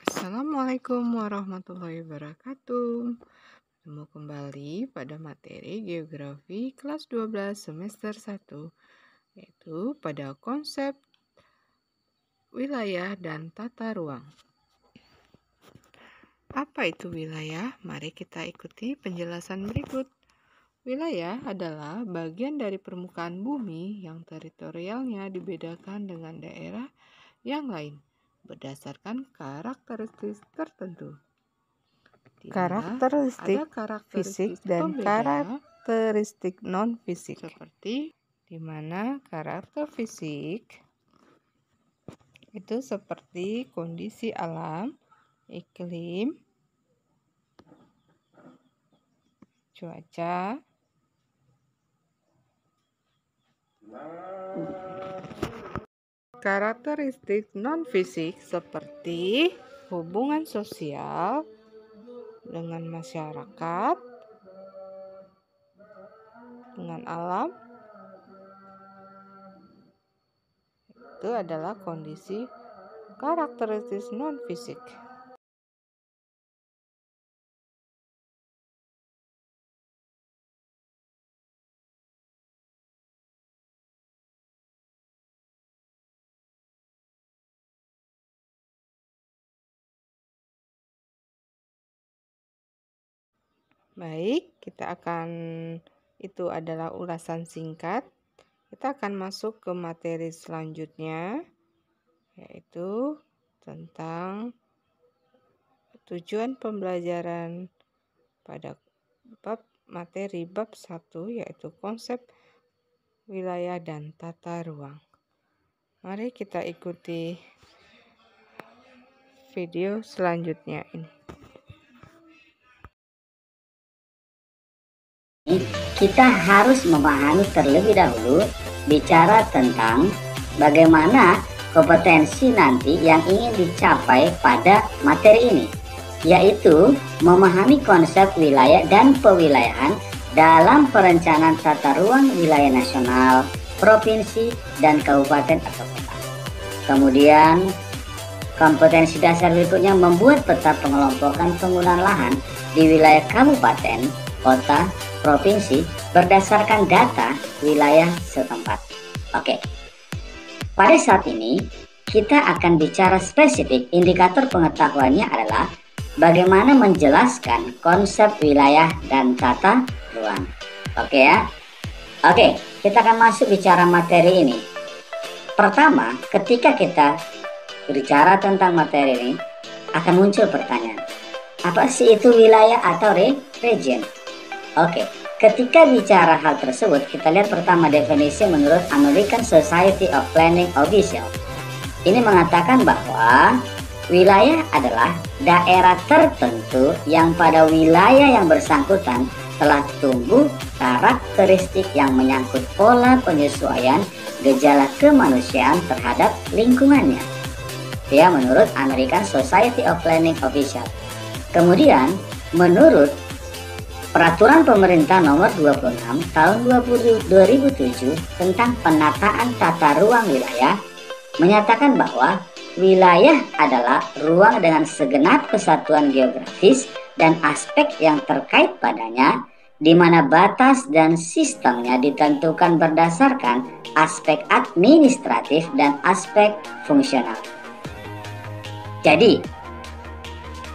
Assalamualaikum warahmatullahi wabarakatuh. Bertemu kembali pada materi Geografi kelas 12 semester 1, yaitu pada konsep wilayah dan tata ruang. Apa itu wilayah? Mari kita ikuti penjelasan berikut. Wilayah adalah bagian dari permukaan bumi yang teritorialnya dibedakan dengan daerah yang lain berdasarkan karakteristik tertentu. Karakteristik fisik dan karakteristik non-fisik. Seperti di mana karakter fisik itu seperti kondisi alam, iklim, cuaca, karakteristik non-fisik seperti hubungan sosial dengan masyarakat, dengan alam, itu adalah kondisi karakteristik non-fisik. Baik, itu adalah ulasan singkat. Kita akan masuk ke materi selanjutnya, yaitu tentang tujuan pembelajaran pada materi bab 1, yaitu konsep wilayah dan tata ruang. Mari kita ikuti video selanjutnya ini. Kita harus memahami terlebih dahulu bicara tentang bagaimana kompetensi nanti yang ingin dicapai pada materi ini, yaitu memahami konsep wilayah dan pewilayahan dalam perencanaan tata ruang wilayah nasional, provinsi, dan kabupaten atau kota. Kemudian, kompetensi dasar berikutnya membuat peta pengelompokan penggunaan lahan di wilayah kabupaten, kota, provinsi berdasarkan data wilayah setempat. Oke. Pada saat ini kita akan bicara spesifik. Indikator pengetahuannya adalah bagaimana menjelaskan konsep wilayah dan tata ruang. Oke ya. Oke, kita akan masuk bicara materi ini. Pertama, ketika kita berbicara tentang materi ini akan muncul pertanyaan. Apa sih itu wilayah atau region? Oke, ketika bicara hal tersebut, kita lihat pertama definisi menurut American Society of Planning Official. Ini mengatakan bahwa wilayah adalah daerah tertentu yang pada wilayah yang bersangkutan telah tumbuh karakteristik yang menyangkut pola penyesuaian gejala kemanusiaan terhadap lingkungannya. Ya, menurut American Society of Planning Official. Kemudian, menurut Peraturan Pemerintah Nomor 26 Tahun 2007 tentang penataan tata ruang wilayah menyatakan bahwa wilayah adalah ruang dengan segenap kesatuan geografis dan aspek yang terkait padanya, di mana batas dan sistemnya ditentukan berdasarkan aspek administratif dan aspek fungsional. Jadi,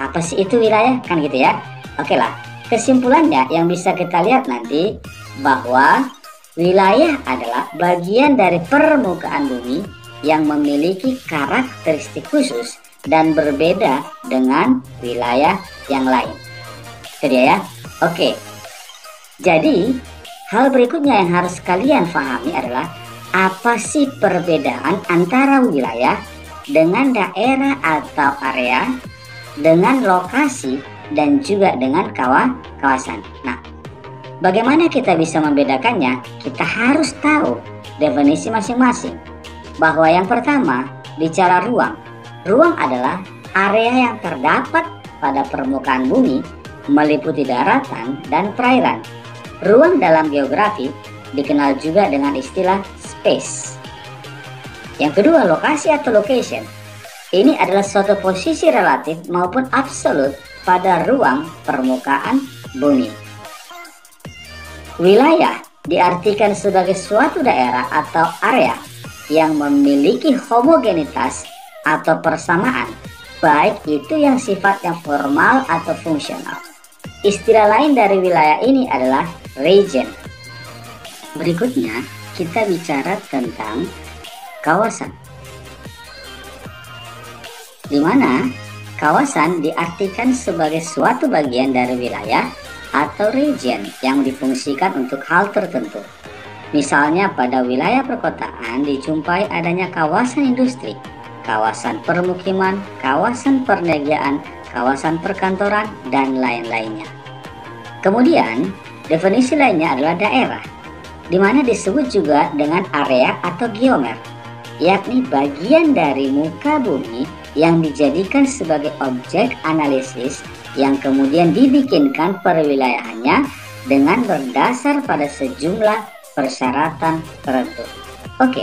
apa sih itu wilayah? Kan gitu ya. Oke lah. Kesimpulannya yang bisa kita lihat nanti bahwa wilayah adalah bagian dari permukaan bumi yang memiliki karakteristik khusus dan berbeda dengan wilayah yang lain. Itu dia ya. Oke. Jadi hal berikutnya yang harus kalian pahami adalah apa sih perbedaan antara wilayah dengan daerah atau area, dengan lokasi, dan juga dengan kawasan. Nah, bagaimana kita bisa membedakannya? Kita harus tahu definisi masing-masing. Bahwa yang pertama, bicara ruang. Ruang adalah area yang terdapat pada permukaan bumi, meliputi daratan dan perairan. Ruang dalam geografi dikenal juga dengan istilah space. Yang kedua, lokasi atau location. Ini adalah suatu posisi relatif maupun absolut pada ruang permukaan bumi. Wilayah diartikan sebagai suatu daerah atau area yang memiliki homogenitas atau persamaan, baik itu yang sifatnya formal atau fungsional. Istilah lain dari wilayah ini adalah region. Berikutnya kita bicara tentang kawasan, di mana kawasan diartikan sebagai suatu bagian dari wilayah atau region yang difungsikan untuk hal tertentu. Misalnya pada wilayah perkotaan dijumpai adanya kawasan industri, kawasan permukiman, kawasan perniagaan, kawasan perkantoran, dan lain-lainnya. Kemudian, definisi lainnya adalah daerah, di mana disebut juga dengan area atau geomer, yakni bagian dari muka bumi yang dijadikan sebagai objek analisis yang kemudian dibikinkan perwilayahannya dengan berdasar pada sejumlah persyaratan tertentu. Oke,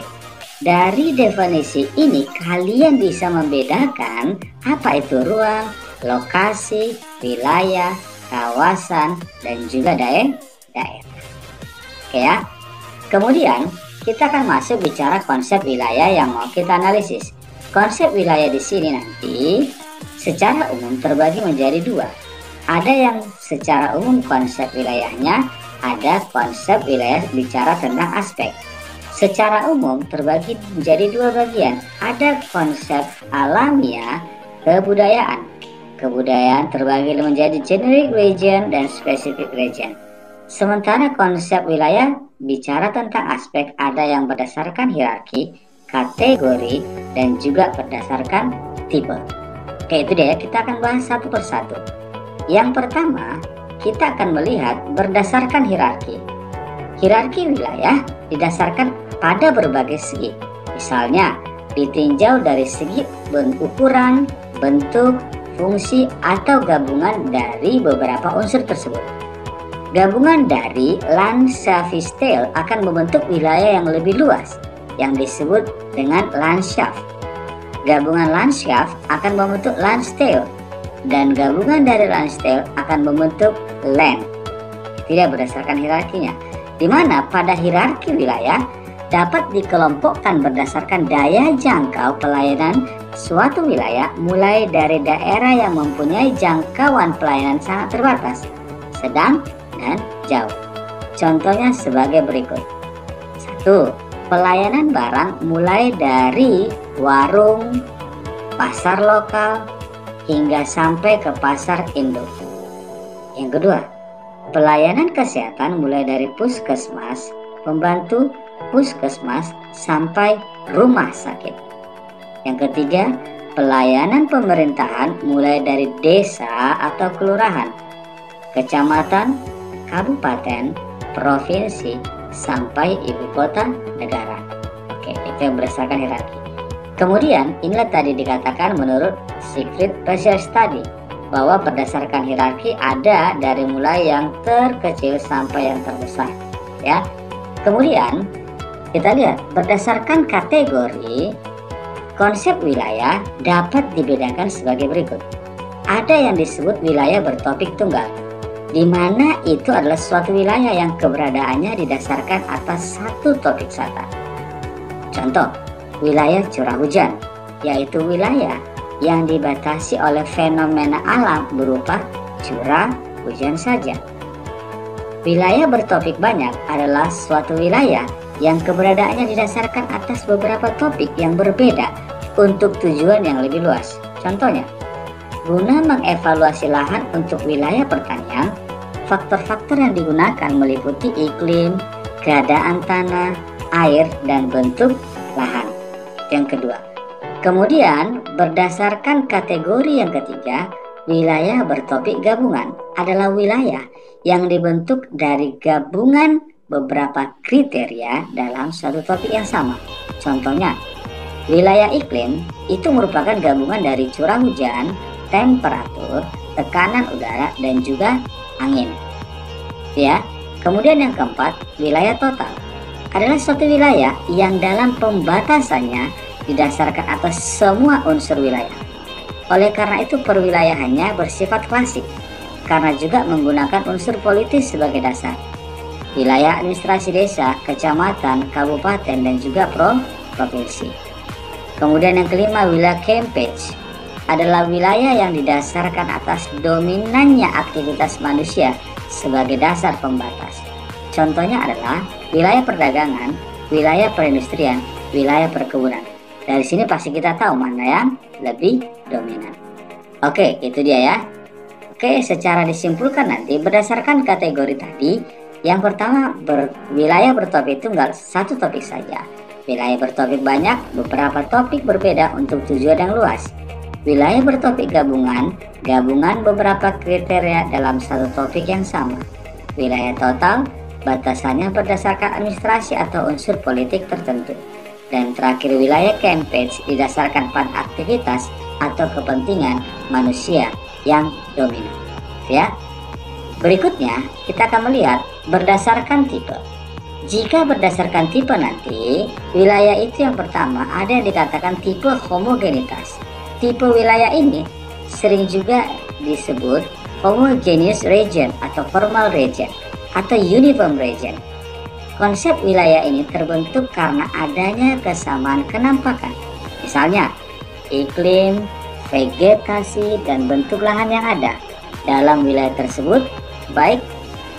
dari definisi ini kalian bisa membedakan apa itu ruang, lokasi, wilayah, kawasan, dan juga daerah. Oke ya. Kemudian kita akan masuk bicara konsep wilayah yang mau kita analisis. Konsep wilayah di sini nanti secara umum terbagi menjadi dua. Ada yang secara umum konsep wilayahnya, ada konsep wilayah bicara tentang aspek. Secara umum terbagi menjadi dua bagian. Ada konsep alamiah, kebudayaan. Kebudayaan terbagi menjadi generic region dan specific region. Sementara konsep wilayah bicara tentang aspek, ada yang berdasarkan hierarki, kategori, dan juga berdasarkan tipe. Oke, itu dia, kita akan bahas satu persatu. Yang pertama, kita akan melihat berdasarkan hierarki. Hierarki wilayah didasarkan pada berbagai segi. Misalnya, ditinjau dari segi ukuran, bentuk, fungsi, atau gabungan dari beberapa unsur tersebut. Gabungan dari Landschaftsstil akan membentuk wilayah yang lebih luas, yang disebut dengan Landschaft. Gabungan Landschaft akan membentuk Landstil, dan gabungan dari Landstil akan membentuk Land. Tidak berdasarkan hierarkinya, di mana pada hierarki wilayah dapat dikelompokkan berdasarkan daya jangkau pelayanan suatu wilayah, mulai dari daerah yang mempunyai jangkauan pelayanan sangat terbatas, sedang, dan jauh. Contohnya sebagai berikut. 1. Pelayanan barang mulai dari warung, pasar lokal, hingga sampai ke pasar induk. Yang kedua, pelayanan kesehatan mulai dari puskesmas, pembantu puskesmas, sampai rumah sakit. Yang ketiga, pelayanan pemerintahan mulai dari desa atau kelurahan, kecamatan, kabupaten, provinsi, sampai ibu kota negara. Oke, itu yang berdasarkan hierarki. Kemudian inilah tadi dikatakan menurut Siegfried Pescher Study bahwa berdasarkan hierarki ada dari mulai yang terkecil sampai yang terbesar, ya. Kemudian kita lihat berdasarkan kategori, konsep wilayah dapat dibedakan sebagai berikut. Ada yang disebut wilayah bertopik tunggal, di mana itu adalah suatu wilayah yang keberadaannya didasarkan atas satu topik saja. Contoh, wilayah curah hujan, yaitu wilayah yang dibatasi oleh fenomena alam berupa curah hujan saja. Wilayah bertopik banyak adalah suatu wilayah yang keberadaannya didasarkan atas beberapa topik yang berbeda untuk tujuan yang lebih luas. Contohnya, guna mengevaluasi lahan untuk wilayah pertanian, faktor-faktor yang digunakan meliputi iklim, keadaan tanah, air, dan bentuk lahan. Yang kedua, kemudian berdasarkan kategori yang ketiga, wilayah bertopik gabungan adalah wilayah yang dibentuk dari gabungan beberapa kriteria dalam suatu topik yang sama. Contohnya, wilayah iklim itu merupakan gabungan dari curah hujan, temperatur, tekanan udara, dan juga angin. Ya. Kemudian yang keempat, wilayah total adalah suatu wilayah yang dalam pembatasannya didasarkan atas semua unsur wilayah. Oleh karena itu perwilayahannya bersifat klasik, karena juga menggunakan unsur politis sebagai dasar. Wilayah administrasi desa, kecamatan, kabupaten, dan juga provinsi. Kemudian yang kelima, wilayah campage adalah wilayah yang didasarkan atas dominannya aktivitas manusia sebagai dasar pembatas. Contohnya adalah wilayah perdagangan, wilayah perindustrian, wilayah perkebunan. Dari sini pasti kita tahu mana yang lebih dominan. Oke, itu dia ya. Oke, secara disimpulkan nanti berdasarkan kategori tadi, yang pertama wilayah bertopik tunggal, satu topik saja. Wilayah bertopik banyak, beberapa topik berbeda untuk tujuan yang luas. Wilayah bertopik gabungan beberapa kriteria dalam satu topik yang sama. Wilayah total, batasannya berdasarkan administrasi atau unsur politik tertentu. Dan terakhir wilayah campage didasarkan pada aktivitas atau kepentingan manusia yang dominan. Ya. Berikutnya kita akan melihat berdasarkan tipe. Jika berdasarkan tipe nanti, wilayah itu yang pertama ada yang dikatakan tipe homogenitas. Tipe wilayah ini sering juga disebut homogeneous region atau formal region atau uniform region. Konsep wilayah ini terbentuk karena adanya kesamaan kenampakan. Misalnya, iklim, vegetasi, dan bentuk lahan yang ada dalam wilayah tersebut baik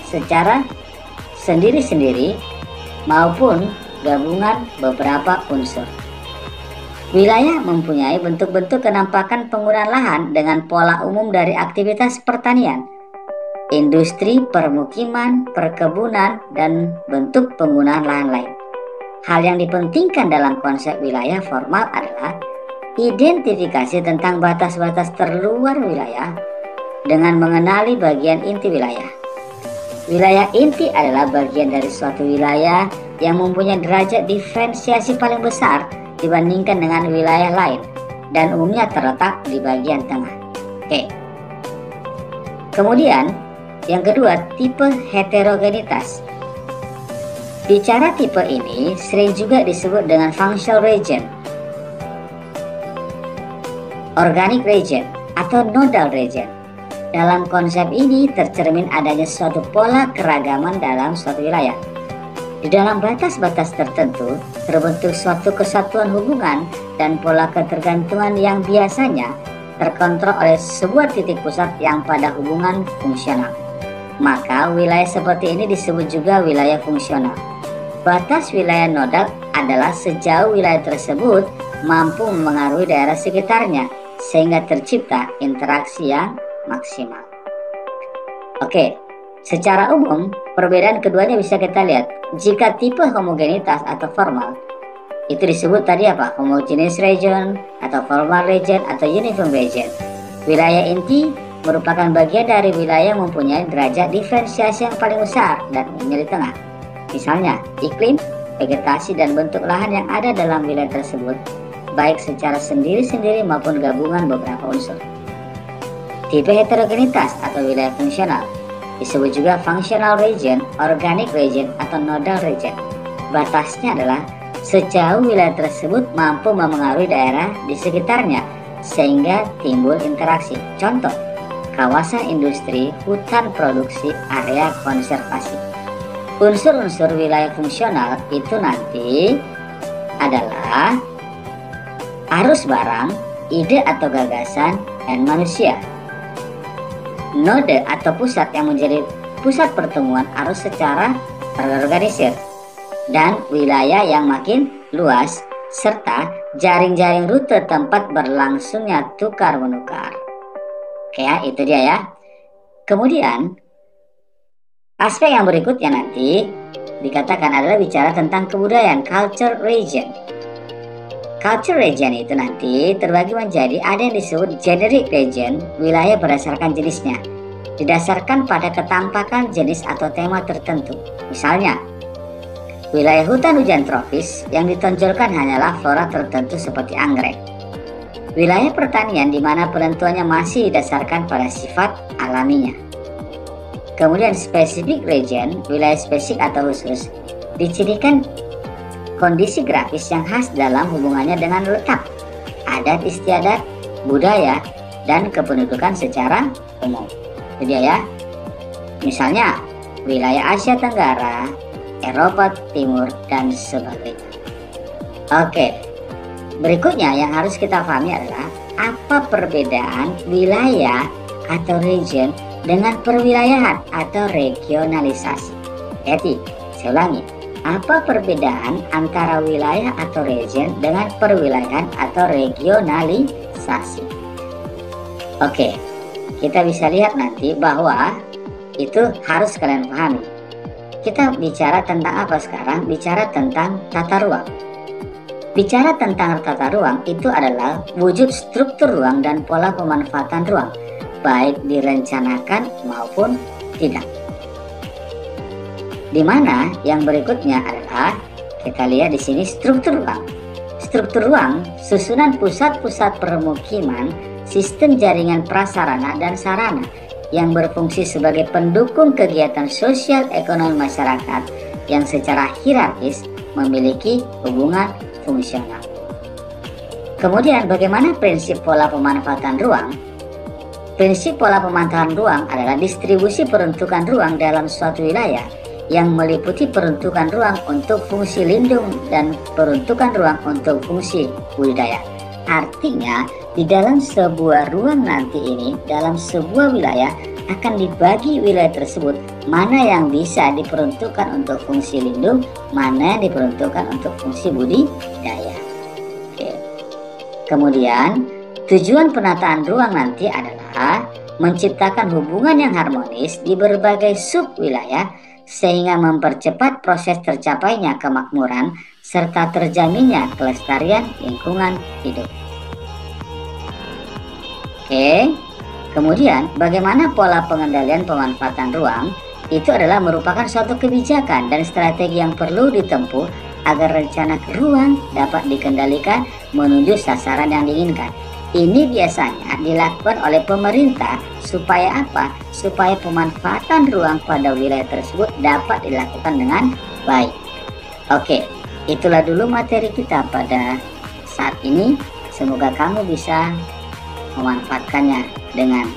secara sendiri-sendiri maupun gabungan beberapa unsur. Wilayah mempunyai bentuk-bentuk kenampakan penggunaan lahan dengan pola umum dari aktivitas pertanian, industri, permukiman, perkebunan, dan bentuk penggunaan lahan lain. Hal yang dipentingkan dalam konsep wilayah formal adalah identifikasi tentang batas-batas terluar wilayah dengan mengenali bagian inti wilayah. Wilayah inti adalah bagian dari suatu wilayah yang mempunyai derajat diferensiasi paling besar dibandingkan dengan wilayah lain dan umumnya terletak di bagian tengah. Oke. Kemudian yang kedua, tipe heterogenitas. Bicara tipe ini sering juga disebut dengan functional region, organic region, atau nodal region. Dalam konsep ini tercermin adanya suatu pola keragaman dalam suatu wilayah. Di dalam batas-batas tertentu terbentuk suatu kesatuan hubungan dan pola ketergantungan yang biasanya terkontrol oleh sebuah titik pusat yang pada hubungan fungsional. Maka wilayah seperti ini disebut juga wilayah fungsional. Batas wilayah nodal adalah sejauh wilayah tersebut mampu memengaruhi daerah sekitarnya sehingga tercipta interaksi yang maksimal. Oke, secara umum perbedaan keduanya bisa kita lihat. Jika tipe homogenitas atau formal itu disebut tadi apa? Homogeneous region atau formal region atau uniform region. Wilayah inti merupakan bagian dari wilayah yang mempunyai derajat diferensiasi yang paling besar dan umumnya di tengah. Misalnya iklim, vegetasi, dan bentuk lahan yang ada dalam wilayah tersebut baik secara sendiri-sendiri maupun gabungan beberapa unsur. Tipe heterogenitas atau wilayah fungsional disebut juga functional region, organic region, atau nodal region. Batasnya adalah sejauh wilayah tersebut mampu memengaruhi daerah di sekitarnya sehingga timbul interaksi. Contoh, kawasan industri, hutan produksi, area konservasi. Unsur-unsur wilayah fungsional itu nanti adalah arus barang, ide atau gagasan, dan manusia. Node atau pusat yang menjadi pusat pertemuan arus secara terorganisir, dan wilayah yang makin luas serta jaring-jaring rute tempat berlangsungnya tukar-menukar. Oke ya, itu dia ya. Kemudian aspek yang berikutnya nanti dikatakan adalah bicara tentang kebudayaan, culture region. Culture region itu nanti terbagi menjadi ada yang disebut generic region, wilayah berdasarkan jenisnya, didasarkan pada ketampakan jenis atau tema tertentu. Misalnya, wilayah hutan hujan tropis yang ditonjolkan hanyalah flora tertentu seperti anggrek. Wilayah pertanian di mana penentuannya masih didasarkan pada sifat alaminya. Kemudian specific region, wilayah spesifik atau khusus, dicirikan kondisi grafis yang khas dalam hubungannya dengan letak, adat istiadat, budaya, dan kependudukan secara umum. Itu dia ya. Misalnya wilayah Asia Tenggara, Eropa Timur, dan sebagainya. Oke, berikutnya yang harus kita pahami adalah apa perbedaan wilayah atau region dengan perwilayahan atau regionalisasi. Jadi, saya ulangi, apa perbedaan antara wilayah atau region dengan perwilayahan atau regionalisasi? Oke, kita bisa lihat nanti bahwa itu harus kalian pahami. Kita bicara tentang apa sekarang? Bicara tentang tata ruang. Bicara tentang tata ruang itu adalah wujud struktur ruang dan pola pemanfaatan ruang, baik direncanakan maupun tidak. Di mana yang berikutnya adalah kita lihat di sini struktur ruang. Struktur ruang, susunan pusat-pusat permukiman, sistem jaringan prasarana dan sarana yang berfungsi sebagai pendukung kegiatan sosial ekonomi masyarakat yang secara hierarkis memiliki hubungan fungsional. Kemudian bagaimana prinsip pola pemanfaatan ruang? Prinsip pola pemanfaatan ruang adalah distribusi peruntukan ruang dalam suatu wilayah yang meliputi peruntukan ruang untuk fungsi lindung dan peruntukan ruang untuk fungsi budidaya. Artinya di dalam sebuah ruang nanti ini, dalam sebuah wilayah akan dibagi wilayah tersebut mana yang bisa diperuntukkan untuk fungsi lindung, mana yang diperuntukkan untuk fungsi budidaya. Oke. Kemudian tujuan penataan ruang nanti adalah menciptakan hubungan yang harmonis di berbagai sub wilayah sehingga mempercepat proses tercapainya kemakmuran serta terjaminnya kelestarian lingkungan hidup. Oke, kemudian bagaimana pola pengendalian pemanfaatan ruang? Itu adalah merupakan suatu kebijakan dan strategi yang perlu ditempuh agar rencana ruang dapat dikendalikan menuju sasaran yang diinginkan. Ini biasanya dilakukan oleh pemerintah supaya apa? Supaya pemanfaatan ruang pada wilayah tersebut dapat dilakukan dengan baik. Oke, itulah dulu materi kita pada saat ini. Semoga kamu bisa memanfaatkannya dengan